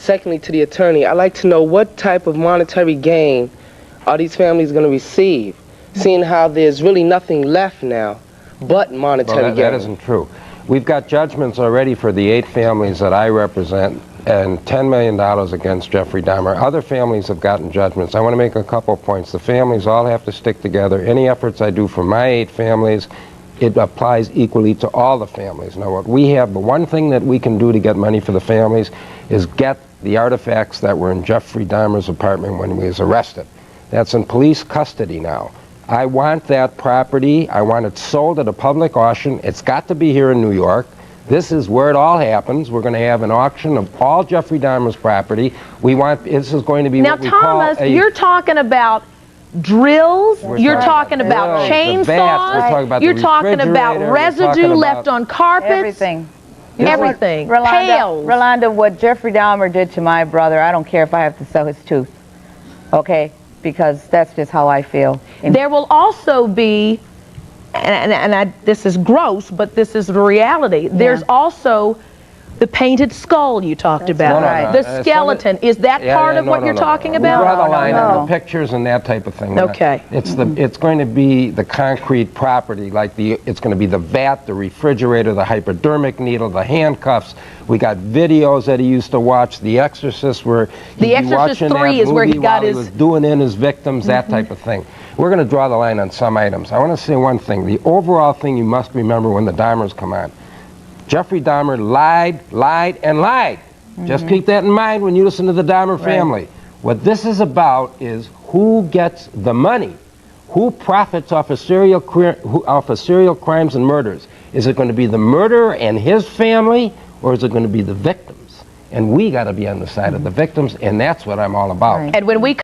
Secondly, to the attorney, I'd like to know what type of monetary gain are these families going to receive, seeing how there's really nothing left now but monetary gain. That isn't true. We've got judgments already for the 8 families that I represent, and $10 million against Jeffrey Dahmer. Other families have gotten judgments. I want to make a couple points. The families all have to stick together. Any efforts I do for my 8 families, it applies equally to all the families. Now, what we have, the one thing that we can do to get money for the families is get the artifacts that were in Jeffrey Dahmer's apartment when he was arrested. That's in police custody now. I want that property. I want it sold at a public auction. It's got to be here in New York. This is where it all happens. We're going to have an auction of all Jeffrey Dahmer's property. This is going to be now, what we Thomas, call you're talking about drills, you're talking about chainsaws, you're talking about residue left on carpets. Everything. Everything. Rolanda, what Jeffrey Dahmer did to my brother, I don't care if I have to sell his tooth. Okay? Because that's just how I feel. There will also be, this is gross, but this is the reality. Yeah. There's also the painted skull you talked about. Right. The skeleton. Is that part of what you're talking about? We draw the line on the pictures and that type of thing. Okay. It's going to be the concrete property, like it's going to be the vat, the refrigerator, the hypodermic needle, the handcuffs. We got videos that he used to watch. The Exorcist, where The Exorcist 3 is where he got his... He was doing in his victims, that type of thing. We're going to draw the line on some items. I want to say one thing. The overall thing you must remember when the Dahmers come on. Jeffrey Dahmer lied, and lied. Just keep that in mind when you listen to the Dahmer family. What this is about is who gets the money, who profits off of serial crimes and murders. Is it going to be the murderer and his family, or is it going to be the victims? And we got to be on the side of the victims, and that's what I'm all about. And when we